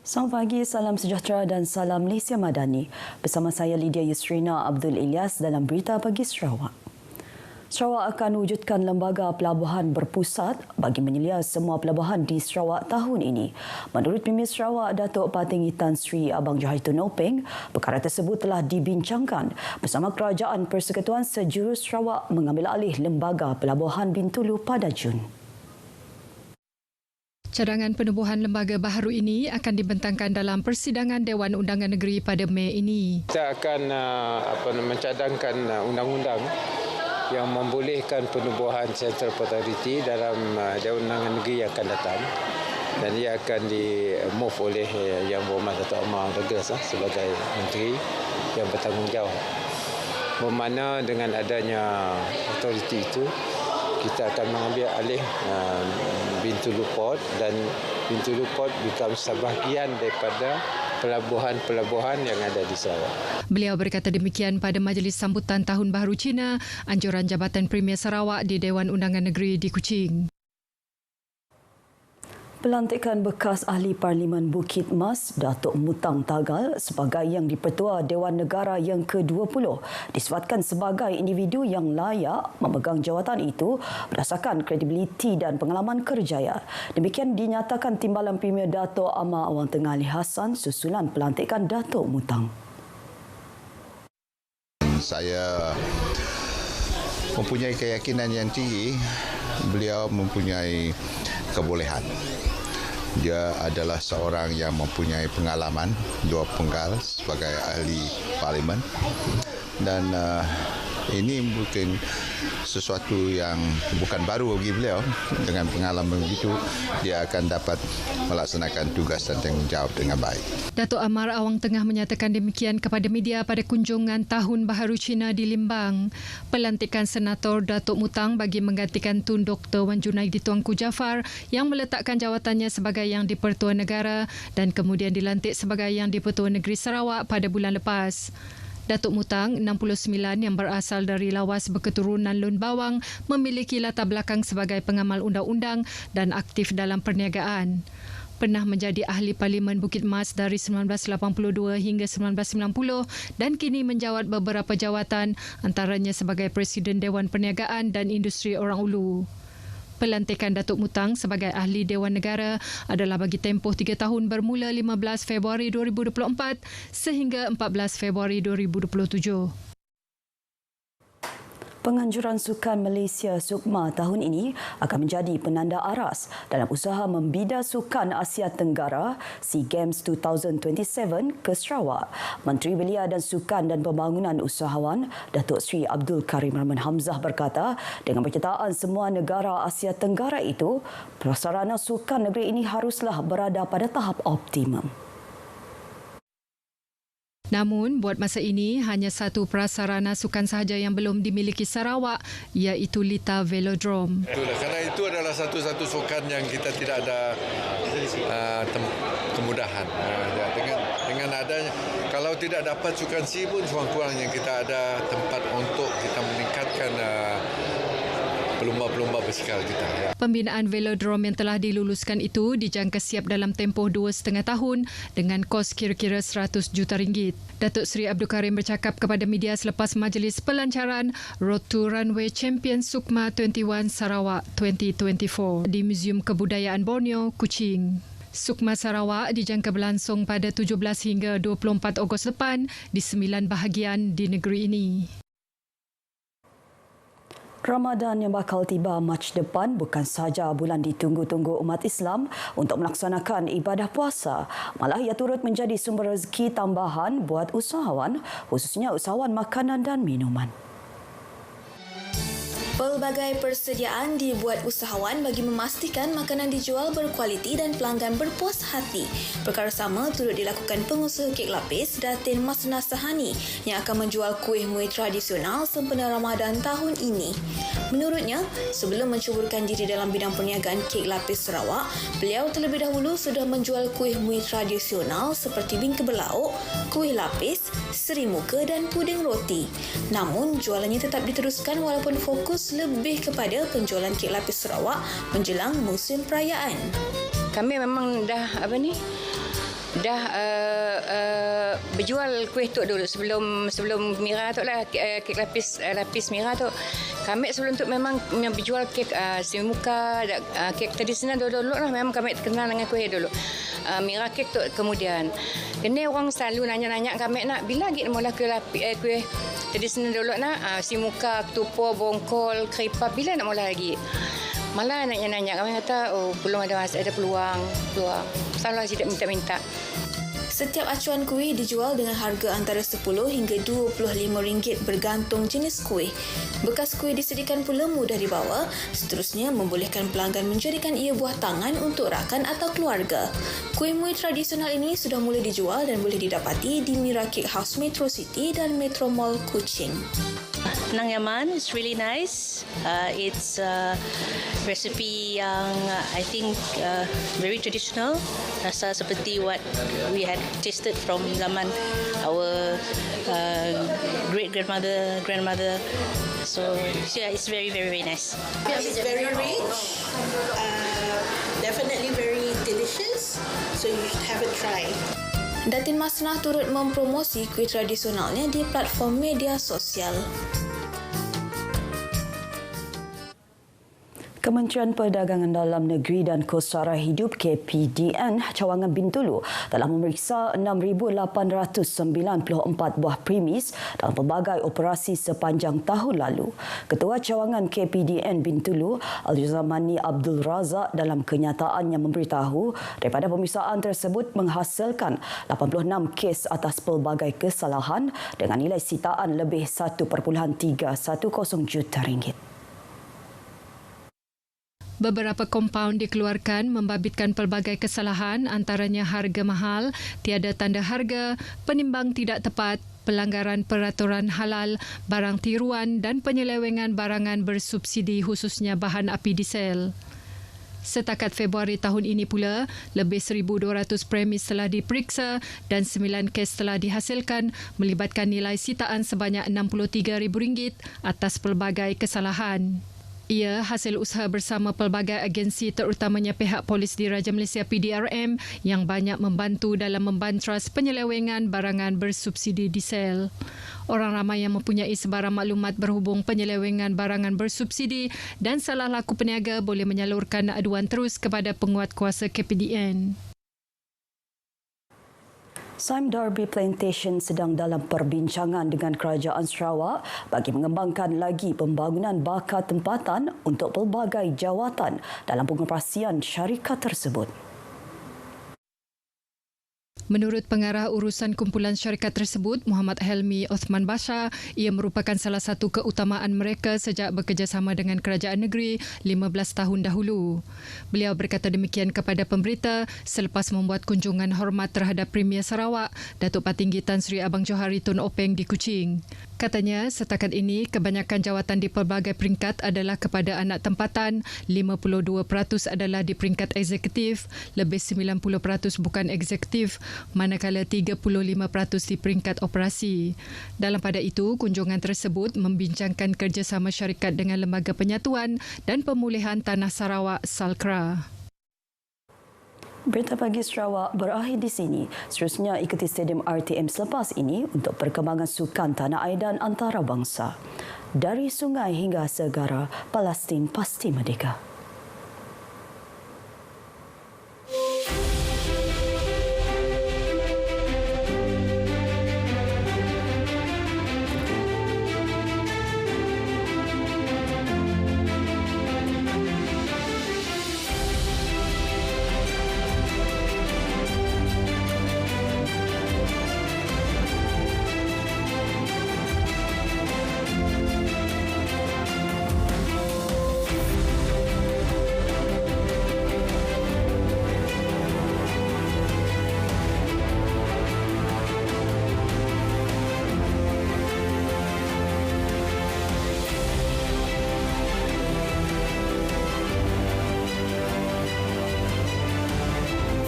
Selamat pagi, salam sejahtera dan salam Malaysia Madani. Bersama saya Lydia Yusrina Abdul Ilyas dalam Berita Pagi Sarawak. Sarawak akan wujudkan lembaga pelabuhan berpusat bagi menyelia semua pelabuhan di Sarawak tahun ini. Menurut Premier Sarawak, Datuk Patinggi Tan Sri Abang Jahitun Openg, perkara tersebut telah dibincangkan bersama Kerajaan Persekutuan Sejurus Sarawak mengambil alih lembaga pelabuhan Bintulu pada Jun. Cadangan penubuhan lembaga baharu ini akan dibentangkan dalam persidangan Dewan Undangan Negeri pada Mei ini. Kita akan mencadangkan undang-undang yang membolehkan penubuhan Central Port Authority dalam Dewan Undangan Negeri yang akan datang, dan ia akan di-move oleh Yang Berhormat Datuk Amar Douglas sebagai menteri yang bertanggungjawab. Bermakna dengan adanya authority itu, kita akan mengambil alih Bintulu Port, dan Bintulu Port becomes sebahagian daripada pelabuhan-pelabuhan yang ada di Sarawak. Beliau berkata demikian pada majlis sambutan Tahun Baharu Cina, anjuran Jabatan Premier Sarawak di Dewan Undangan Negeri di Kuching. Pelantikan bekas Ahli Parlimen Bukit Mas, Datuk Mutang Tagal sebagai Yang di-Pertua Dewan Negara yang ke-20 disifatkan sebagai individu yang layak memegang jawatan itu berdasarkan kredibiliti dan pengalaman kerjaya. Demikian dinyatakan Timbalan Premier Datuk Amar Awang Tengah Ali Hassan susulan pelantikan Datuk Mutang. Saya mempunyai keyakinan yang tinggi beliau mempunyai kebolehan. Dia adalah seorang yang mempunyai pengalaman 2 penggal sebagai ahli parlimen, dan ini mungkin sesuatu yang bukan baru bagi beliau. Dengan pengalaman begitu, dia akan dapat melaksanakan tugas dan tanggungjawab dengan baik. Datuk Amar Awang Tengah menyatakan demikian kepada media pada kunjungan Tahun Baharu Cina di Limbang. Pelantikan Senator Datuk Mutang bagi menggantikan Tun Dr. Wan Junaidi Tuanku Jaafar yang meletakkan jawatannya sebagai Yang di-Pertua Negara dan kemudian dilantik sebagai Yang di-Pertua Negeri Sarawak pada bulan lepas. Datuk Mutang, 69, yang berasal dari lawas berketurunan Lun Bawang, memiliki latar belakang sebagai pengamal undang-undang dan aktif dalam perniagaan. Pernah menjadi Ahli Parlimen Bukit Mas dari 1982 hingga 1990 dan kini menjawat beberapa jawatan, antaranya sebagai Presiden Dewan Perniagaan dan Industri Orang Ulu. Pelantikan Datuk Mutang sebagai Ahli Dewan Negara adalah bagi tempoh 3 tahun bermula 15 Februari 2024 sehingga 14 Februari 2027. Penganjuran Sukan Malaysia SUKMA tahun ini akan menjadi penanda aras dalam usaha membida Sukan Asia Tenggara SEA Games 2027 ke Sarawak. Menteri Belia dan Sukan dan Pembangunan Usahawan Datuk Seri Abdul Karim Rahman Hamzah berkata, dengan penyertaan semua negara Asia Tenggara itu, prasarana sukan negeri ini haruslah berada pada tahap optimum. Namun, buat masa ini, hanya satu prasarana sukan sahaja yang belum dimiliki Sarawak, iaitu Lita Velodrome. Kerana itu adalah satu-satu sukan yang kita tidak ada kemudahan. Dengan adanya, kalau tidak dapat sukan SEA pun kurang-kurangnya kita ada tempat untuk kita meningkatkan pelumba-pelumba basikal kita. Pembinaan velodrome yang telah diluluskan itu dijangka siap dalam tempoh 2,5 tahun dengan kos kira-kira RM100 juta. Datuk Seri Abdul Karim bercakap kepada media selepas majlis pelancaran Road to Runway Champion SUKMA 21 Sarawak 2024 di Muzium Kebudayaan Borneo, Kuching. SUKMA Sarawak dijangka berlangsung pada 17 hingga 24 Ogos depan di 9 bahagian di negeri ini. Ramadan yang bakal tiba Mac depan bukan sahaja bulan ditunggu-tunggu umat Islam untuk melaksanakan ibadah puasa, malah ia turut menjadi sumber rezeki tambahan buat usahawan, khususnya usahawan makanan dan minuman. Pelbagai persediaan dibuat usahawan bagi memastikan makanan dijual berkualiti dan pelanggan berpuas hati. Perkara sama turut dilakukan pengusaha kek lapis Datin Masna Sahani yang akan menjual kuih muih tradisional sempena Ramadan tahun ini. Menurutnya, sebelum mencuburkan diri dalam bidang perniagaan kek lapis Sarawak, beliau terlebih dahulu sudah menjual kuih muih tradisional seperti bingka berlauk, kuih lapis, seri muka dan puding roti. Namun, jualannya tetap diteruskan walaupun fokus lebih kepada penjualan kek lapis Sarawak menjelang musim perayaan. Kami memang dah dah berjual kuih tu dulu sebelum Mira tu lah, kek lapis Mira tu. Kami sebelum tu memang berjual kek simuka, kek tradisional dulu lah, memang kami terkenal dengan kuih dulu. Mira kek tu kemudian. Kena orang selalu nanya kami nak bila lagi mula kuih tradisional dulu nak simuka, ketupa, bongkol, keripap bila nak mula lagi. Malah nanya kami kata belum ada peluang. Selalu tidak minta. Setiap acuan kuih dijual dengan harga antara RM10 hingga RM25 bergantung jenis kuih. Bekas kuih disediakan pula mudah dibawa, seterusnya membolehkan pelanggan menjadikan ia buah tangan untuk rakan atau keluarga. Kuih-muih tradisional ini sudah mula dijual dan boleh didapati di Mira Cake House Metro City dan Metro Mall Kuching. Penang Yaman is really nice. It's a recipe yang I think very traditional. Rasa seperti what we had tasted from zaman our great grandmother. So yeah, it's very nice. It's very rich, definitely very delicious. So you should have a try. Datin Masnah turut mempromosi kuih tradisionalnya di platform media sosial. Kementerian Perdagangan Dalam Negeri dan Kos Sara Hidup KPDN Cawangan Bintulu telah memeriksa 6,894 buah premis dalam pelbagai operasi sepanjang tahun lalu. Ketua Cawangan KPDN Bintulu, Al-Zamani Abdul Razak dalam kenyataannya memberitahu daripada pemeriksaan tersebut menghasilkan 86 kes atas pelbagai kesalahan dengan nilai sitaan lebih 1.310 juta ringgit. Beberapa kompaun dikeluarkan membabitkan pelbagai kesalahan antaranya harga mahal, tiada tanda harga, penimbang tidak tepat, pelanggaran peraturan halal, barang tiruan dan penyelewengan barangan bersubsidi khususnya bahan api diesel. Setakat Februari tahun ini pula, lebih 1,200 premis telah diperiksa dan 9 kes telah dihasilkan melibatkan nilai sitaan sebanyak RM63,000 atas pelbagai kesalahan. Ia hasil usaha bersama pelbagai agensi terutamanya pihak polis Diraja Malaysia PDRM yang banyak membantu dalam membantras penyelewengan barangan bersubsidi diesel. Orang ramai yang mempunyai sebarang maklumat berhubung penyelewengan barangan bersubsidi dan salah laku peniaga boleh menyalurkan aduan terus kepada penguatkuasa KPDN. Sime Darby Plantation sedang dalam perbincangan dengan Kerajaan Sarawak bagi mengembangkan lagi pembangunan bakar tempatan untuk pelbagai jawatan dalam pengoperasian syarikat tersebut. Menurut pengarah urusan kumpulan syarikat tersebut, Muhammad Helmi Othman Bashar, ia merupakan salah satu keutamaan mereka sejak bekerjasama dengan kerajaan negeri 15 tahun dahulu. Beliau berkata demikian kepada pemberita selepas membuat kunjungan hormat terhadap Premier Sarawak, Datuk Patinggi Tan Sri Abang Johari Tun Openg di Kuching. Katanya, setakat ini kebanyakan jawatan di pelbagai peringkat adalah kepada anak tempatan, 52% adalah di peringkat eksekutif, lebih 90% bukan eksekutif, manakala 35% di peringkat operasi. Dalam pada itu, kunjungan tersebut membincangkan kerjasama syarikat dengan Lembaga Penyatuan dan Pemulihan Tanah Sarawak Salkra. Berita Pagi Sarawak berakhir di sini. Seterusnya ikuti Stadium RTM selepas ini untuk perkembangan sukan tanah air dan antarabangsa. Dari sungai hingga segara, Palestin pasti merdeka.